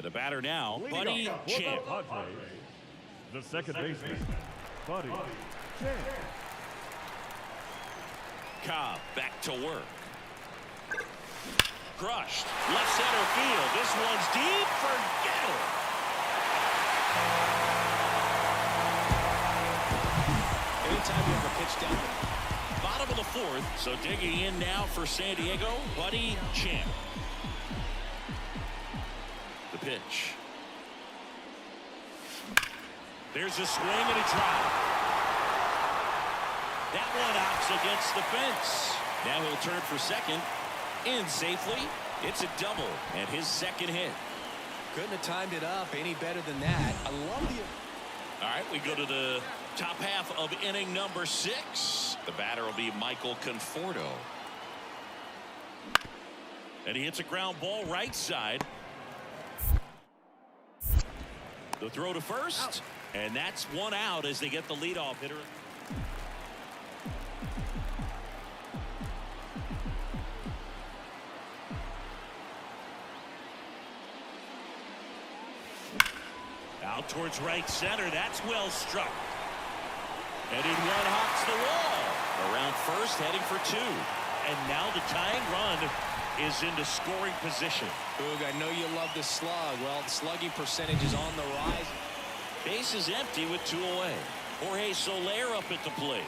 And the batter now, Buddy Champ. The second baseman, Buddy Champ. Cobb back to work. Crushed. Left center field. This one's deep. Forget it. Anytime you have a pitch down. Bottom of the fourth. So digging in now for San Diego, Buddy Champ. The pitch. There's a swing and a drive. That one hops against the fence. Now he'll turn for second. In safely. It's a double and his second hit. Couldn't have timed it up any better than that. I love the. All right, we go to the top half of inning number 6. The batter will be Michael Conforto. And he hits a ground ball right side. The throw to first. And that's one out as they get the leadoff hitter. Out towards right center. That's well struck. And in one hops the wall. Around first, heading for 2. And now the tying run is into scoring position. Boog, I know you love the slug. Well, the slugging percentage is on the rise. Base is empty with 2 away. Jorge Soler up at the plate.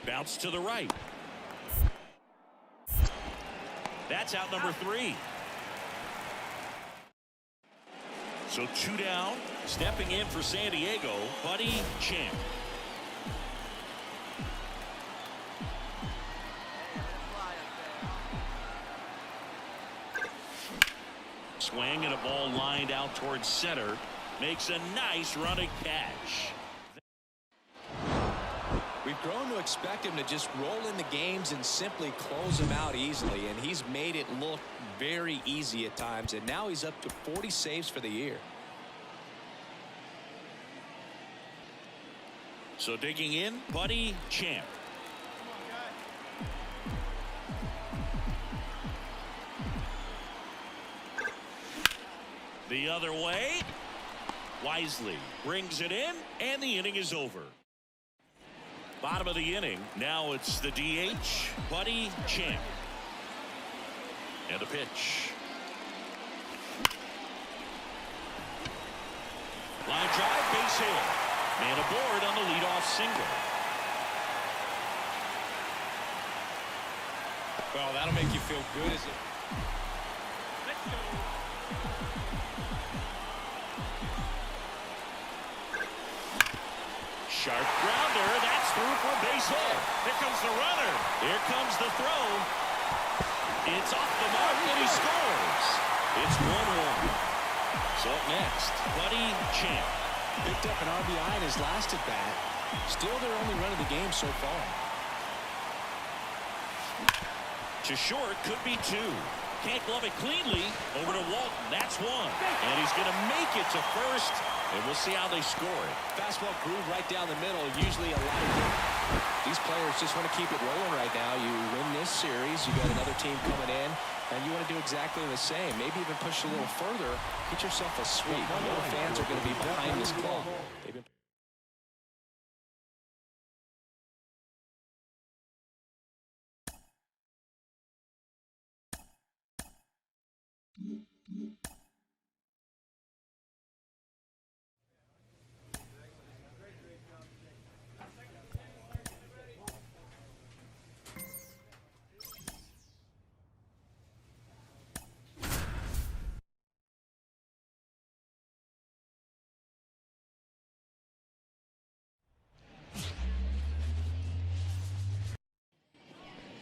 Bounce to the right. That's out number 3. So 2 down. Stepping in for San Diego, Buddy Champ. Swing and a ball lined out towards center. Makes a nice running catch. We've grown to expect him to just roll into games and simply close them out easily, and he's made it look very easy at times, and now he's up to 40 saves for the year. So digging in, Buddy Champ. The other way. Wisely brings it in, and the inning is over. Bottom of the inning. Now it's the DH, Buddy Champ. And the pitch. Line drive, base hit. Man aboard on the leadoff single. Well, that'll make you feel good as it. Let's go. Sharp grounder. That's through for a base hit. Here comes the runner. Here comes the throw. It's off the mark and he scores. It's 1-1. So up next, Buddy Champ. Picked up an RBI in his last at bat. Still their only run of the game so far. To short, could be 2. Can't glove it cleanly. Over to Walton. That's 1. And he's going to make it to first. And we'll see how they score it. Fastball groove right down the middle. Usually a lot of these players just want to keep it rolling right now. You win this series, you got another team coming in, and you want to do exactly the same. Maybe even push a little further. Get yourself a sweep. I know the fans are going to be behind this call. They've been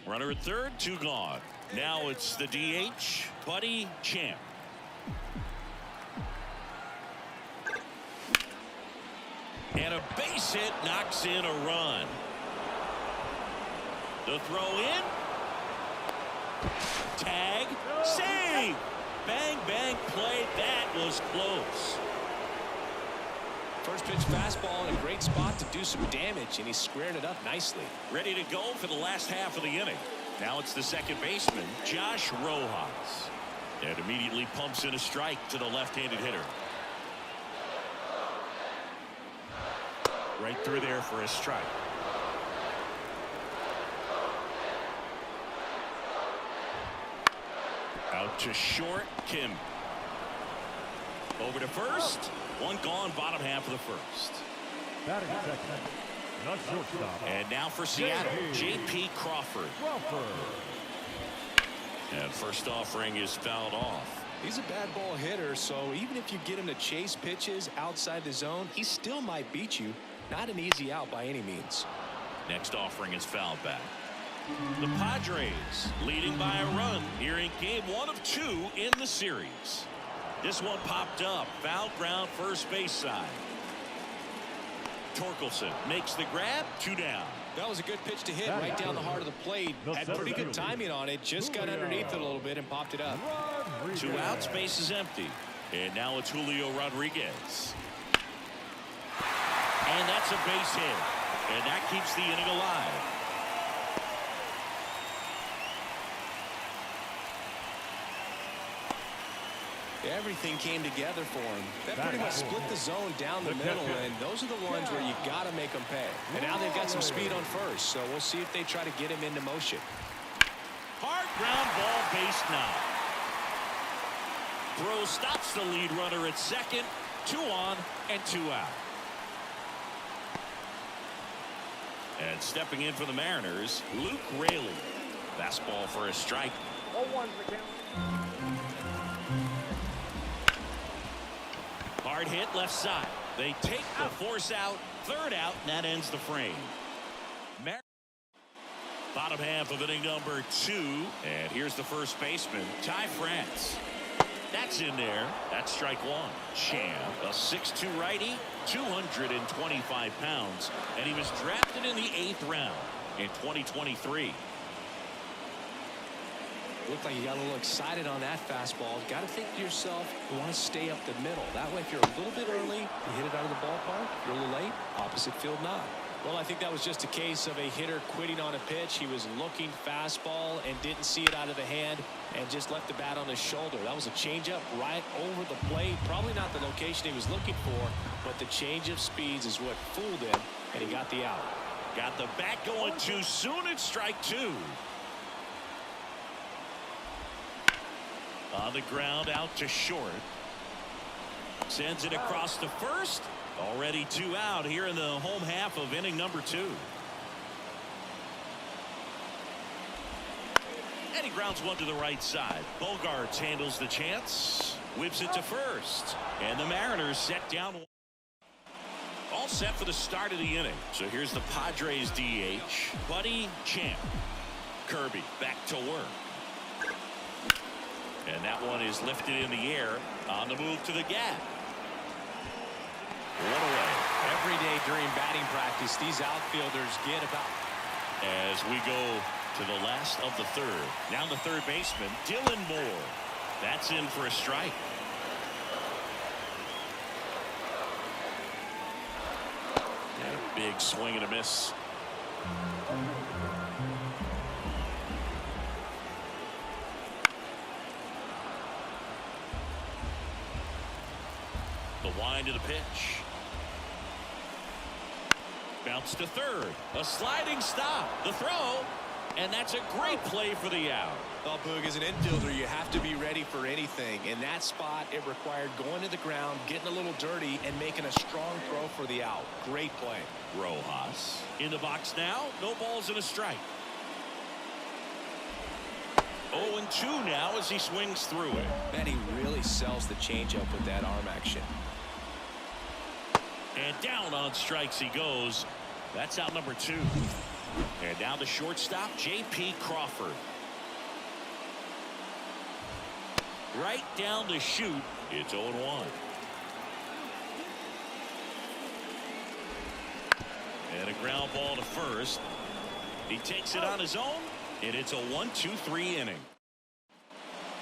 Runner at third, 2 gone. Now it's the DH, Buddy Champ. And a base hit knocks in a run. The throw in. Tag. Save. Bang, bang play. That was close. first pitch fastball in a great spot to do some damage, and he's squaring it up nicely. Ready to go for the last half of the inning. Now it's the second baseman, Josh Rojas. And immediately pumps in a strike to the left-handed hitter. Right through there for a strike. Out to short, Kim. Over to first. One gone, bottom half of the first. Batting second, not shortstop. And now for Seattle, J.P. Crawford. And first offering is fouled off. He's a bad ball hitter, so even if you get him to chase pitches outside the zone, he still might beat you. Not an easy out by any means. Next offering is fouled back. The Padres leading by a run here in game 1 of 2 in the series. This one popped up. Foul ground, first base side. Torkelson makes the grab. 2 down. That was a good pitch to hit right down the heart of the plate. Had pretty good timing on it. Just got underneath it a little bit and popped it up. 2 outs, base is empty. And now it's Julio Rodriguez. And that's a base hit. And that keeps the inning alive. Everything came together for him. That pretty much split the zone down the middle, and those are the ones where you got to make them pay. And now they've got some speed on first, so we'll see if they try to get him into motion. Hard ground ball, base knock. Throw stops the lead runner at second. 2 on and 2 out. And stepping in for the Mariners, Luke Raley. Fastball for a strike. 0-1 for count. Hard hit left side. They take the force out. 3rd out, and that ends the frame. Bottom half of inning number 2. And here's the first baseman, Ty France. That's in there. That's strike 1. Champ, a 6'2" righty, 225 pounds. And he was drafted in the 8th round in 2023. Looked like you got a little excited on that fastball. Got to think to yourself, you want to stay up the middle. That way, if you're a little bit early, you hit it out of the ballpark. If you're a little late, opposite field nod. Well, I think that was just a case of a hitter quitting on a pitch. He was looking fastball and didn't see it out of the hand and just left the bat on his shoulder. That was a changeup right over the plate. Probably not the location he was looking for, but the change of speeds is what fooled him, and he got the out. Got the bat going too soon. It's strike 2. On the ground, out to short. Sends it across to first. Already 2 out here in the home half of inning number 2. And he grounds one to the right side. Bogarts handles the chance. Whips it to first. And the Mariners set down. All set for the start of the inning. So here's the Padres DH, Buddy Champ. Kirby back to work. And that one is lifted in the air on the move to the gap. One away. Every day during batting practice, these outfielders get about. As we go to the last of the 3rd. Now the 3rd baseman, Dylan Moore. That's in for a strike. And a big swing and a miss. The wind of the pitch. Bounce to 3rd. A sliding stop. The throw. And that's a great play for the out. Well, Boog, as an infielder, you have to be ready for anything. In that spot, it required going to the ground, getting a little dirty, and making a strong throw for the out. Great play. Rojas in the box now. No balls and a strike. 0-2 now as he swings through it. Man, he really sells the changeup with that arm action. And down on strikes he goes. That's out number 2. And now the shortstop, J.P. Crawford. Right down the chute. It's 0-1. And a ground ball to first. He takes it on his own, and it's a 1-2-3 inning.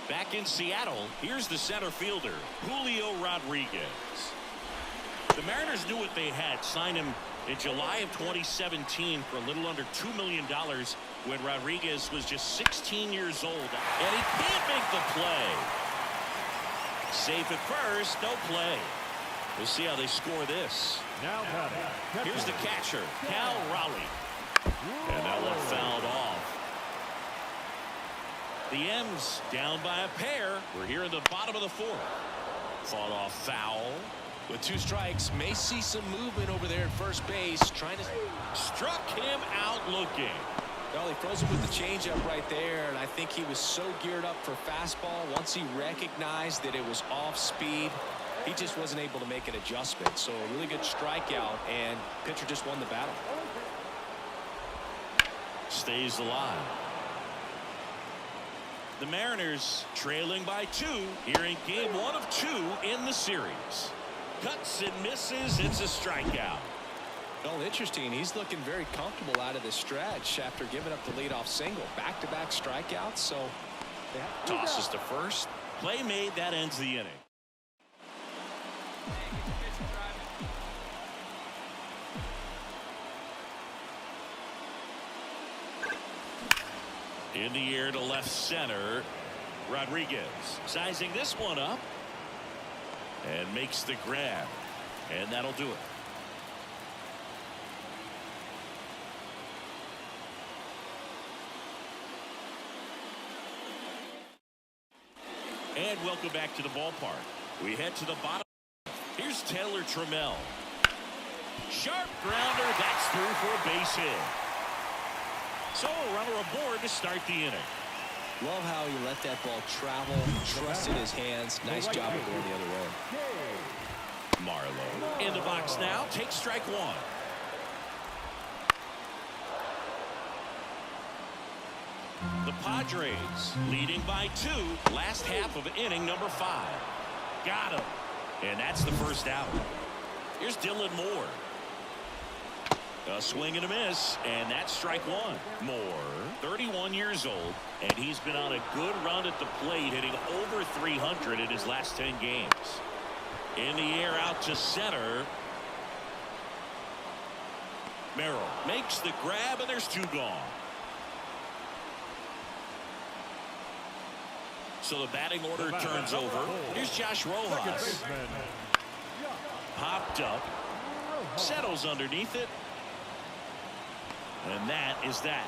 Back in Seattle, here's the center fielder, Julio Rodriguez. The Mariners knew what they had. Signed him in July of 2017 for a little under $2 million when Rodriguez was just 16 years old. And he can't make the play. Safe at first, no play. We'll see how they score this. Now batting. Here's the catcher, Cal Raleigh. And that one fouled off. The M's down by a pair. We're here in the bottom of the fourth. Fought off foul. With 2 strikes, may see some movement over there at first base. Trying to Struck him out looking. Well, he froze him with the changeup right there, and I think he was so geared up for fastball. Once he recognized that it was off speed, he just wasn't able to make an adjustment. So a really good strikeout, and pitcher just won the battle. Stays alive. The Mariners trailing by 2 here in game 1 of 2 in the series. Cuts and misses. It's a strikeout. Well, interesting. He's looking very comfortable out of the stretch after giving up the leadoff single. Back-to-back strikeouts. So tosses to first. Play made. That ends the inning. In the air to left center. Rodriguez sizing this one up and makes the grab, and that'll do it. And welcome back to the ballpark. We head to the bottom. Here's Taylor Trammell. Sharp grounder. That's through for a base hit. So a runner aboard to start the inning. love how he let that ball travel, trusted his hands. Nice job of going the other way. Marlowe in the box now. Takes strike one. The Padres leading by 2. Last half of inning number 5. Got him. And that's the first out. Here's Dylan Moore. A swing and a miss, and that's strike one. Moore, 31 years old, and he's been on a good run at the plate, hitting over 300 in his last 10 games. In the air out to center. Merrill makes the grab, and there's 2 gone. So the batting order turns over. Here's Josh Rojas. Popped up. Settles underneath it. And that is that.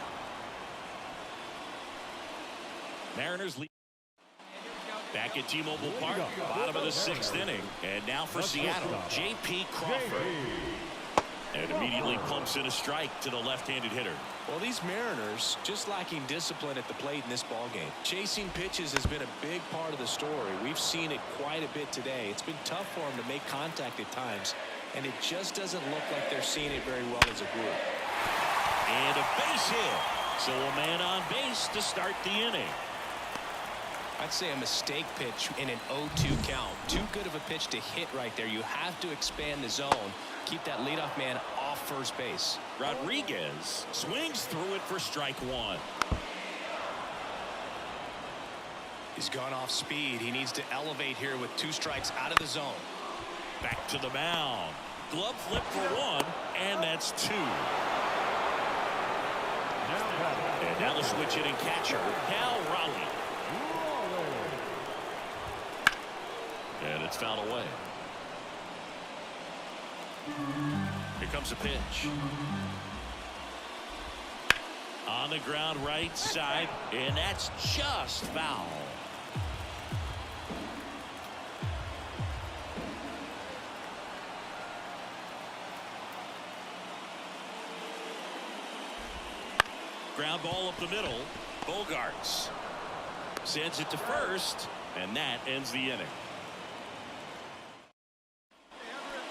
Mariners lead. Back at T-Mobile Park, bottom of the 6th inning. And now for Seattle, J.P. Crawford. And immediately pumps in a strike to the left-handed hitter. Well, these Mariners just lacking discipline at the plate in this ballgame. Chasing pitches has been a big part of the story. We've seen it quite a bit today. It's been tough for them to make contact at times, and it just doesn't look like they're seeing it very well as a group. And a base hit. So a man on base to start the inning. I'd say a mistake pitch in an 0-2 count. Too good of a pitch to hit right there. You have to expand the zone. Keep that leadoff man off first base. Rodriguez swings through it for strike one. He's gone off speed. He needs to elevate here with 2 strikes out of the zone. Back to the mound. Glove flip for 1, and that's 2. And now the switch hitting catcher, Cal Raleigh. And it's fouled away. Here comes a pitch. On the ground right side, and that's just foul. Ground ball up the middle. Bogarts sends it to first, and that ends the inning.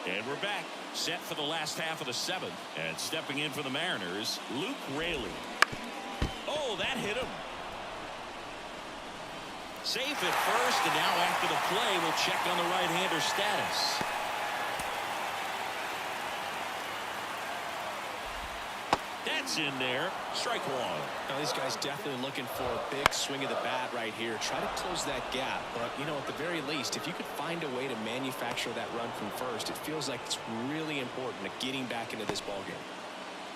And we're back, set for the last half of the 7th. And stepping in for the Mariners, Luke Raley. Oh, that hit him. Safe at first, and now after the play, we'll check on the right-hander status. That's That's in there. Strike one. Now, these guys definitely looking for a big swing of the bat right here. Try to close that gap. But, you know, at the very least, if you could find a way to manufacture that run from first, it feels like it's really important to getting back into this ballgame.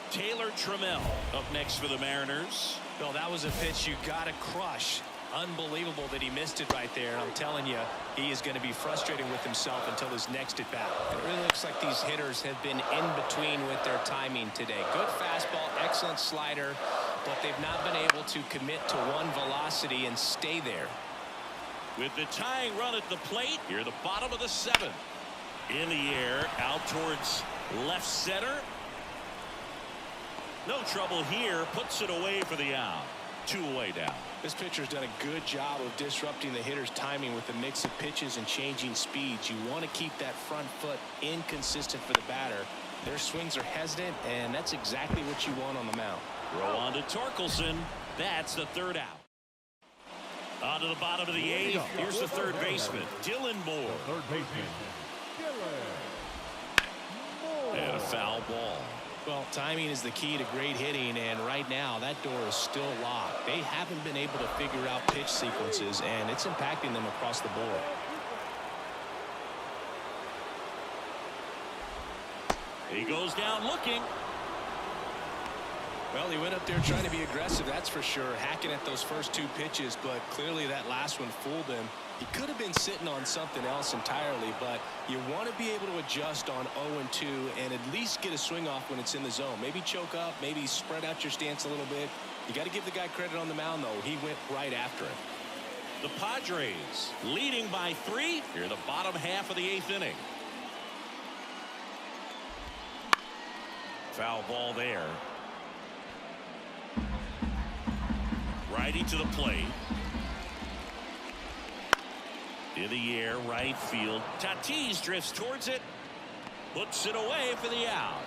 Taylor Trammell up next for the Mariners. Well, that was a pitch you got to crush. Unbelievable that he missed it right there. And I'm telling you, he is going to be frustrated with himself until his next at bat. It really looks like these hitters have been in between with their timing today. Good fastball, excellent slider, but they've not been able to commit to one velocity and stay there. With the tying run at the plate, here the bottom of the seventh. In the air, out towards left center. No trouble here, puts it away for the out. 2 away down. This pitcher's done a good job of disrupting the hitter's timing with a mix of pitches and changing speeds. You want to keep that front foot inconsistent for the batter. Their swings are hesitant, and that's exactly what you want on the mound. Throw on to Torkelson. That's the third out. On to the bottom of the eighth. Here's the third baseman, Dylan Moore. Third baseman, Dylan. And a foul ball. Well, timing is the key to great hitting, and right now that door is still locked. They haven't been able to figure out pitch sequences, and it's impacting them across the board. He goes down looking. Well, he went up there trying to be aggressive, that's for sure, hacking at those first 2 pitches, but clearly that last one fooled him. He could have been sitting on something else entirely, but you want to be able to adjust on 0-2 and at least get a swing off when it's in the zone. Maybe choke up, maybe spread out your stance a little bit. You got to give the guy credit on the mound, though. He went right after it. The Padres leading by 3 here in the bottom half of the 8th inning. Foul ball there. Righty to the plate. In the air, right field. Tatis drifts towards it. Puts it away for the out.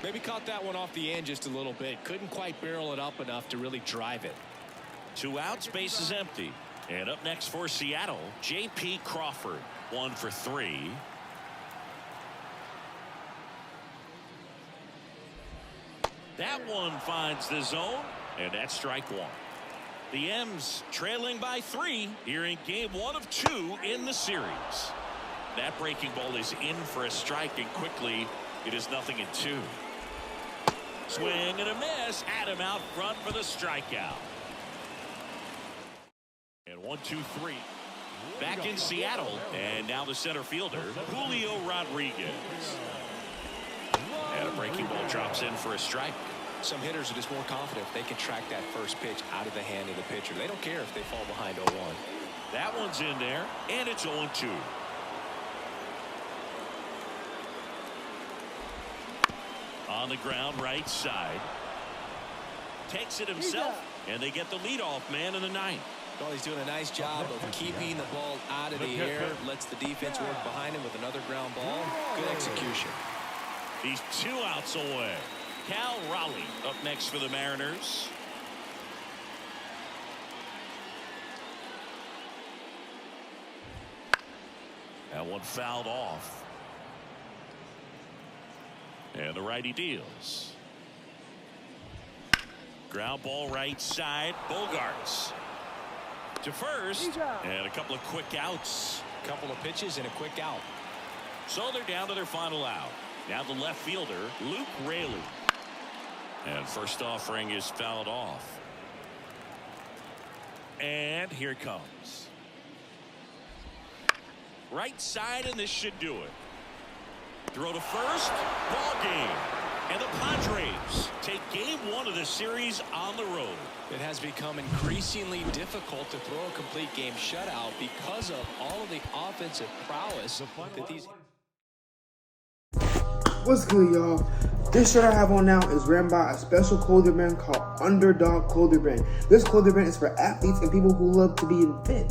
Maybe caught that one off the end just a little bit. Couldn't quite barrel it up enough to really drive it. 2 outs, base is empty. And up next for Seattle, J.P. Crawford. 1 for 3. That one finds the zone, and that's strike 1. The M's trailing by 3 here in game 1 of 2 in the series. That breaking ball is in for a strike, and quickly it is 0-2. Swing and a miss. Adam out front for the strikeout. And 1-2-3. Back in Seattle, and now the center fielder, Julio Rodriguez. And a breaking ball drops in for a strike. Some hitters are just more confident if they can track that first pitch out of the hand of the pitcher. They don't care if they fall behind 0-1. That one's in there, and it's 0-2. On the ground, right side. Takes it himself, and they get the leadoff man in the 9th. Well, he's doing a nice job of keeping the ball out of the air. Lets the defense work behind him with another ground ball. Good execution. He's 2 outs away. Cal Raleigh up next for the Mariners. That one fouled off. And the righty deals. Ground ball right side. Bogarts to first. And a couple of quick outs. Couple of pitches and a quick out. So they're down to their final out. Now the left fielder, Luke Raley. And first offering is fouled off. And here it comes. Right side, and this should do it. Throw to first. Ball game. And the Padres take game 1 of the series on the road. It has become increasingly difficult to throw a complete game shutout because of all of the offensive prowess that these. What's good, y'all? This shirt I have on now is ran by a special clothing brand called Underdog Clothing Brand. This clothing brand is for athletes and people who love to be fit.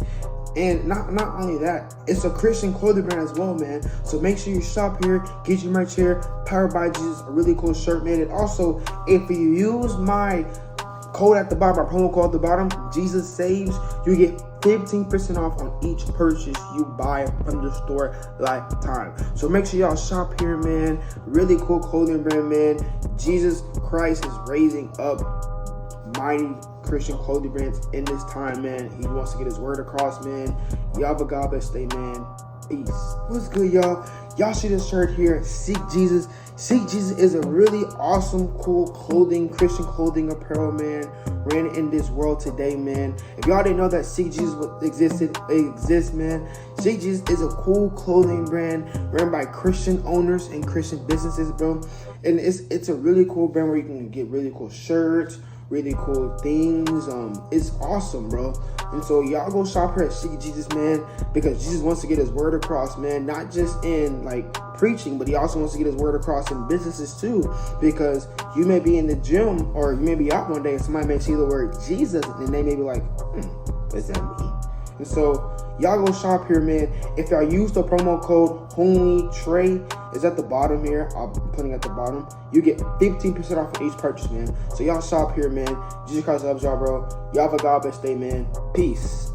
And not only that, it's a Christian clothing brand as well, man. So make sure you shop here, get your merch here. Powered by Jesus, a really cool shirt, man. And also, if you use my code at the bottom, our promo code at the bottom, Jesus Saves, you get 15% off on each purchase you buy from the store lifetime. So make sure y'all shop here, man. Really cool clothing brand, man. Jesus Christ is raising up mighty Christian clothing brands in this time, man. He wants to get his word across, man. Y'all have a God bless day, man. Peace. What's good, y'all? Y'all see this shirt here? Seek Jesus. Seek Jesus is a really awesome, cool clothing, Christian clothing apparel, man. Ran in this world today, man. If y'all didn't know that Seek Jesus exists, man. Seek Jesus is a cool clothing brand ran by Christian owners and Christian businesses, bro. And it's a really cool brand where you can get really cool shirts, really cool things. It's awesome, bro. And so y'all go shop here at Seek Jesus, man, because Jesus wants to get his word across, man, not just in like preaching, but he also wants to get his word across in businesses too, because you may be in the gym or you may be out one day and somebody may see the word Jesus and they may be like, what does that mean? And so y'all go shop here, man. If y'all use the promo code HOMIE-TRE, is at the bottom here. I'm putting it at the bottom. You get 15% off of each purchase, man. So y'all shop here, man. Jesus Christ loves y'all, bro. Y'all have a God bless day, man. Peace.